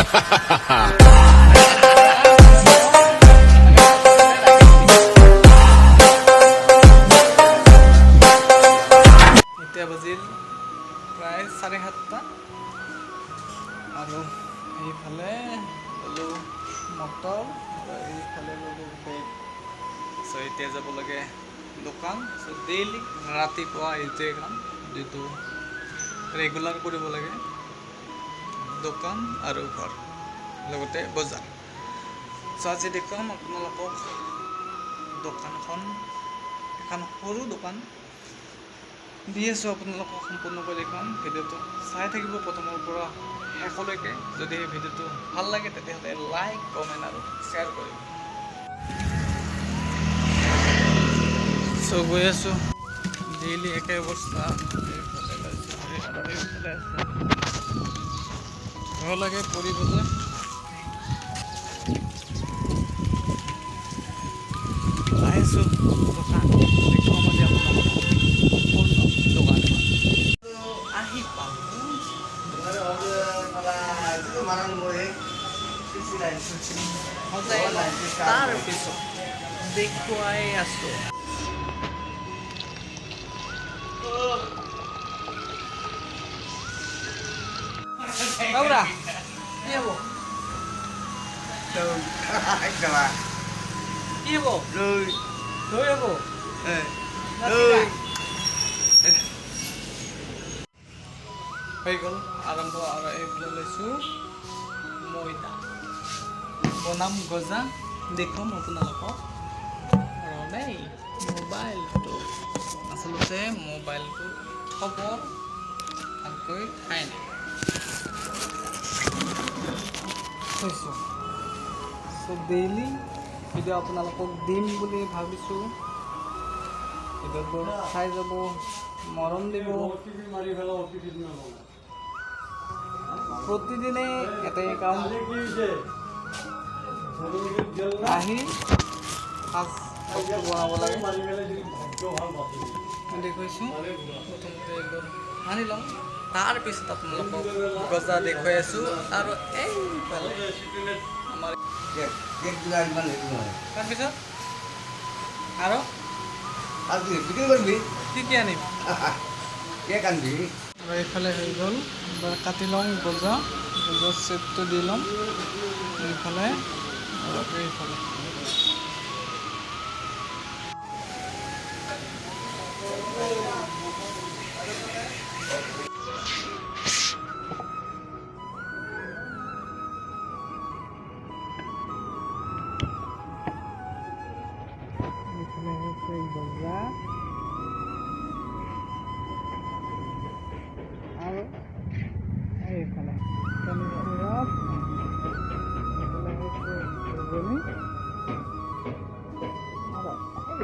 এতিয়া বাজিল প্ৰায় 7:30 আৰু এইফালে ল'লোঁ মটৰ আৰু এইফালে ল'লোঁ বেগ। চ' এতিয়া যাব লাগে দোকান। চ' ডেইলি ৰাতিপুৱা এইটোৱে কাম যিটো ৰেগুলাৰ কৰিব লাগে, দোকান আৰু ঘৰ লগতে বজাৰ। চ' আজি দেখুৱাম আপোনালোকক দোকানখন, এখন সৰু দোকান দি আছোঁ আপোনালোকক সম্পূৰ্ণকৈ দেখুৱাম। ভিডিঅ'টো চাই থাকিব প্ৰথমৰ পৰা শেষলৈকে। যদি এই ভিডিঅ'টো ভাল লাগে তেতিয়াহ'লে লাইক, কমেণ্ট আৰু শ্বেয়াৰ কৰিব। চ' গৈ আছোঁ, ডেইলি একে অৱস্থা। ভয় লাগে পৰিব যে। আহিছোঁ দোকান দেখুৱাম আজি আপোনালোকক সম্পূৰ্ণ দোকান আহি পালোঁ। তাৰপিছত দেখুৱাই আছোঁ। Laura, iya bu. Iya bu. Doi ya bu. হৈ গ'ল আৰম্ভ। আৰু এইফালে লৈছোঁ ময়দা, বনাম গজা, দেখুৱাম আপোনালোকক। আৰু দেই মোবাইলটো আচলতে মোবাইলটো থ'ব ভালকৈ ঠাই নাই। থৈছোঁ। চ' ডেইলি ভিডিঅ' আপোনালোকক দিম বুলি ভাবিছোঁ। ভিডিঅ'বোৰ চাই যাব, মৰম দিব। প্ৰতিদিনে এটাই কাম, আহি সাজ বনাব লাগে। দেখুৱাইছোঁ প্ৰথমতে এইবোৰ সানি লওঁ, তাৰপিছত আপোনালোকক গজা দেখুৱাই আছোঁ। আৰু এইফালে আমাৰ তাৰপিছত আৰু কি কি আনিম আৰু এইফালে হৈ গ'ল। এবাৰ কাটি লওঁ গজা, গজাৰ চেপটো দি ল'ম এইফালে আৰু এইফালে। এইফালে হৈছে গজা আৰু এইফালে পানী চিৰাপ, এইফালে হৈছে ঘুগুনি আৰু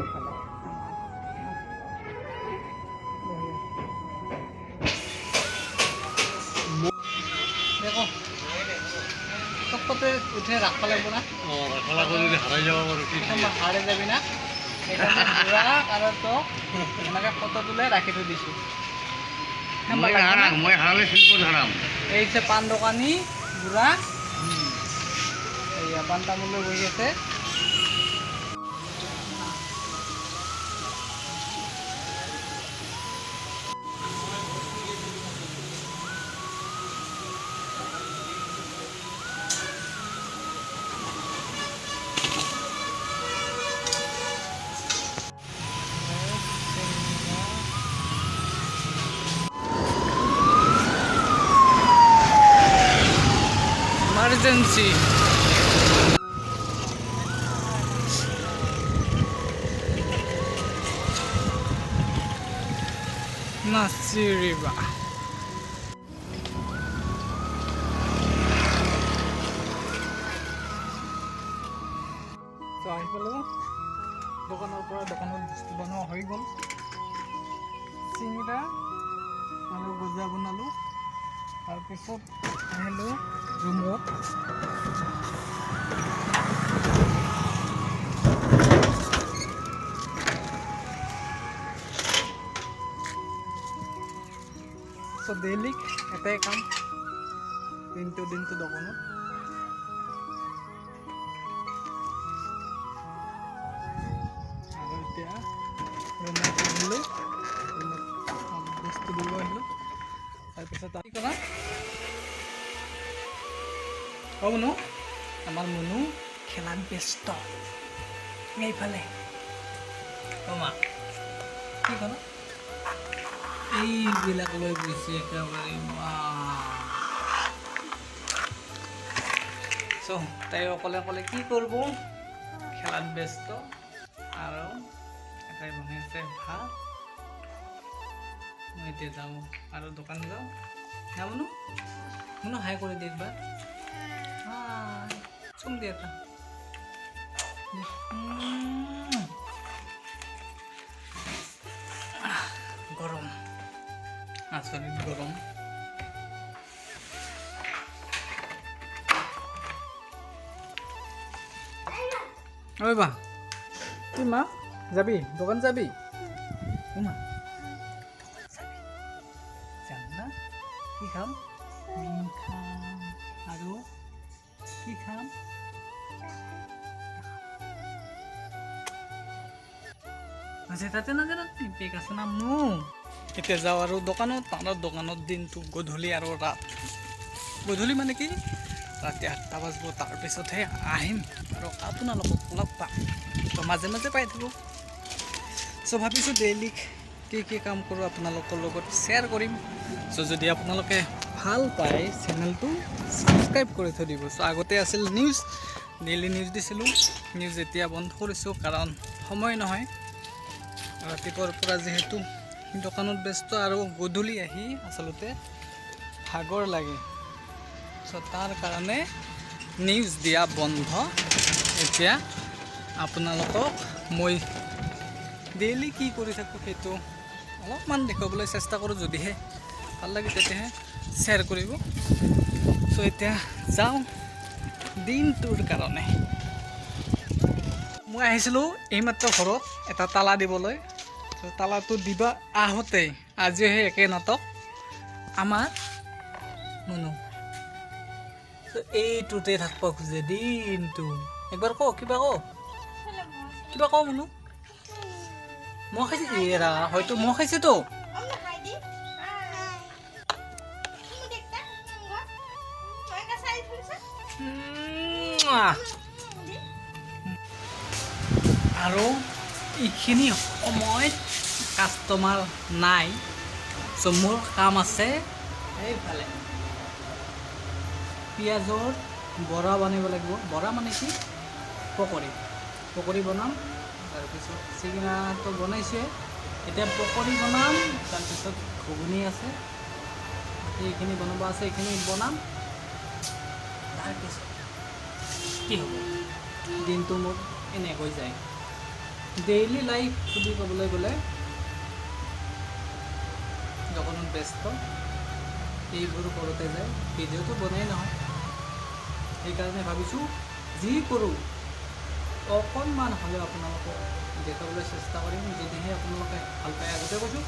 এইফালে দেখো চবতে উঠে ৰাখবা লাগিব না। হাৰাই যাব পাৰোঁ, হাৰাই যাবি না। সেইকাৰণে বুঢ়া আৰু তো এনেকৈ ফটো তুলে ৰাখি থৈ দিছোঁ। মই হাৰালে শিল্প ধৰাম। এই যে পাণ দোকানী বুঢ়া, এইয়া পাণ তামোললৈ বহি আছে। Emergency. Nasiriba. So ahi palu dokaনৰ পৰা দোকানত বস্তু বনোৱা হৈ গ'ল। চিংৰা আৰু গজা বনালোঁ। তাৰপিছত আহিলোঁ ৰুমত। চ' ডেইলি এটাই কাম, দিনটো দোকানত অ' মুনু, আমাৰ মুনু খেলাত ব্যস্ত। এইফালে অ' মা কি ক'ল? এইবিলাক লৈ গৈছে একেবাৰে চ' তাই অকলে অকলে কি কৰিব? খেলাত ব্যস্ত। আৰু এটাই বনাইছে ভাত। মই এতিয়া যাওঁ আৰু দোকান যাওঁ। হা মুনু? মুনু হাই কৰি দে একবাৰ। হাই চুম দে এটা। গৰম, আচৰিত গৰম। ঐ বা কি মা যাবি দোকান যাবি? মা যাম না? কি খাম? ডিম খাম আৰু কি খাম? তাতে নাজানো পেক আছে না মোৰ। এতিয়া যাওঁ আৰু দোকানত, তাৰ দোকানত দিনটো গধূলি আৰু ৰাত। গধূলি মানে কি ৰাতি 8টা বাজিব, তাৰপিছতহে আহিম আৰু আপোনালোকক লগ পাম। তো মাজে মাজে পাই থাকোঁ। চ' ভাবিছোঁ ডেইলি কি কাম কৰোঁ আপোনালোকৰ লগত শ্বেয়াৰ কৰিম। চ' যদি আপোনালোকে ভাল পায় চেনেলটো ছাবস্ক্ৰাইব কৰি থৈ দিব। চ' আগতে আছিল নিউজ, ডেইলি নিউজ দিছিলোঁ। নিউজ এতিয়া বন্ধ কৰিছোঁ কাৰণ সময় নহয়। ৰাতিপুৱাৰ পৰা যিহেতু দোকানত ব্যস্ত আৰু গধূলি আহি আচলতে ভাগৰ লাগে। চ' তাৰ কাৰণে নিউজ দিয়া বন্ধ। এতিয়া আপোনালোকক মই ডেইলি কি কৰি থাকোঁ সেইটো অলপমান দেখুৱাবলৈ চেষ্টা কৰোঁ। যদিহে ভাল লাগে তেতিয়াহে শ্বেয়াৰ কৰিব। চ' এতিয়া যাওঁ দিনটোৰ কাৰণে। মই আহিছিলোঁ এইমাত্ৰ ঘৰত এটা তালা দিবলৈ। ত' তালাটো দিবা আহোঁতেই আজিও সেই একে নাটক আমাৰ মুনু। ত' এইটোতে থাকিব খোজে দিনটো। একবাৰ কওঁ কিবা কওঁ মুনু। মই খাইছে এৰা হয়তো মই খাইছেতো। আৰু এইখিনি সময়ত কাষ্টমাৰ নাই। চ' মোৰ কাম আছে এইফালে পিঁয়াজৰ বৰা বনাব লাগিব। বৰা মানে কি পকৰি বনাম। তাৰপিছত চিঙৰাটো বনাইছে, এতিয়া পকৰি বনাম। তাৰপিছত ঘুগুনি আছে, এইখিনি বনাব আছে, এইখিনি বনাম। তাৰপিছত কি হ'ব? দিনটো মোৰ এনেকৈ যায়। ডেইলি লাইফ বুলি ক'বলৈ গ'লে দোকানত ব্যস্ত, এইবোৰ কৰোঁতে যায়। ভিডিঅ'টো বনাই নহয়, সেইকাৰণে ভাবিছোঁ যি কৰোঁ অকণমান হ'লেও আপোনালোকক দেখাবলৈ চেষ্টা কৰিম। যদিহে আপোনালোকে ভাল পায়, আগতে কৈছোঁ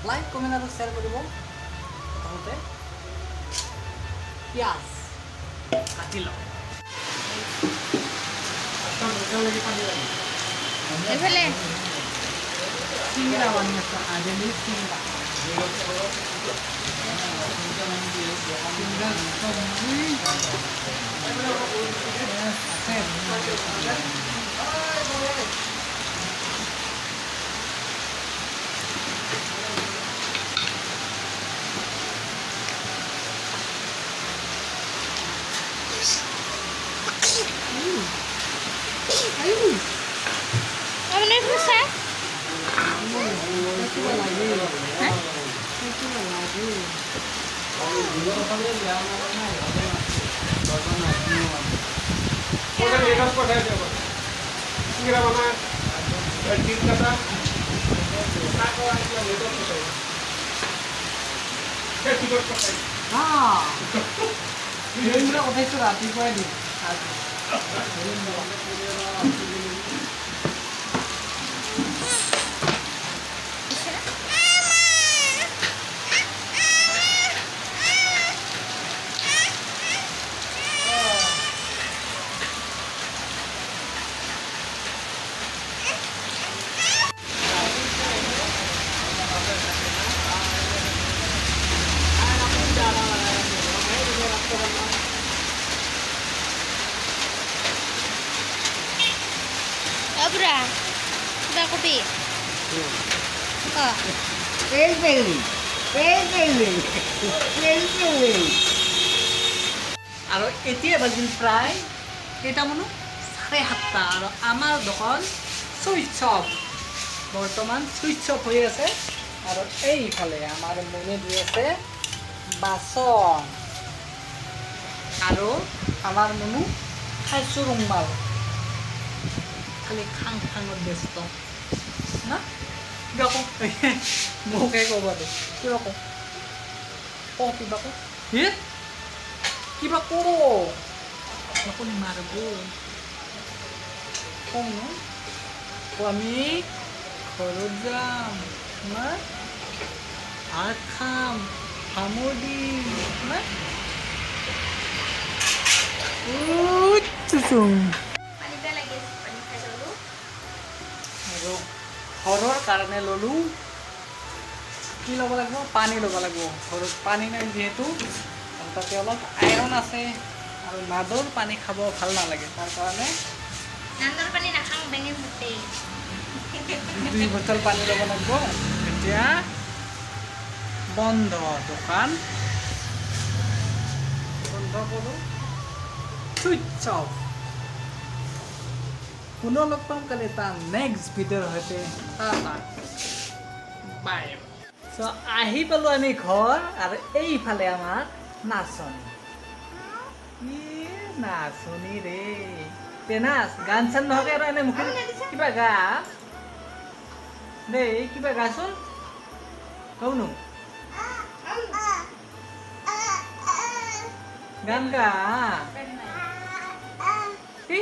লাইক কমেণ্ট আৰু শ্বেয়াৰ কৰিব। প্ৰথমতে পিঁয়াজ কাটি লওঁ। এইফালে চিংৰা বনি আছে, আবেলি চিংৰা আপুনি খুচা উঠাইছোঁ ৰাতিপুৱাই দিম। কিবা কবি আৰু এতিয়া বাজিল প্ৰায় কেইটা মানুহ 7:30 আৰু আমাৰ দোকান চুইচ অফ বৰ্তমান চুইচ অফ হৈ আছে আৰু এইফালে আমাৰ মনে দি আছে বাচন আৰু আমাৰ মনু খাইছোঁ ৰুমাল খালি খাঙত ব্যস্ত না কিবা কওঁ মোকে ক'ব দে কিবা কওঁ কিবা কওঁ কিবা কওঁ নকলি মাৰিব কওঁ ন আমি ঘৰত যাম না ভাত খাম তামোল দিম না আৰু ঘৰৰ কাৰণে ল'লোঁ কি ল'ব লাগিব পানী ল'ব লাগিব ঘৰত পানী নাই যিহেতু আৰু তাতে অলপ আইৰণ আছে আৰু নাদৰ পানী খাব ভাল নালাগে তাৰ কাৰণে দুই বটল পানী ল'ব লাগিব এতিয়া বন্ধ দোকান বন্ধ কৰোঁ চুইচ অফ পুনৰ লগ পাম কালি এটা নেক্সট ভিডিঅ'ৰ সৈতে বাই চ' আহি পালোঁ আমি ঘৰ আৰু এইফালে আমাৰ নাচনী নাচনী ৰে নাচ গান চান নহকে আৰু এনে মুখে কিবা গা দেই কিবা গাচোন কওনো গান গা কি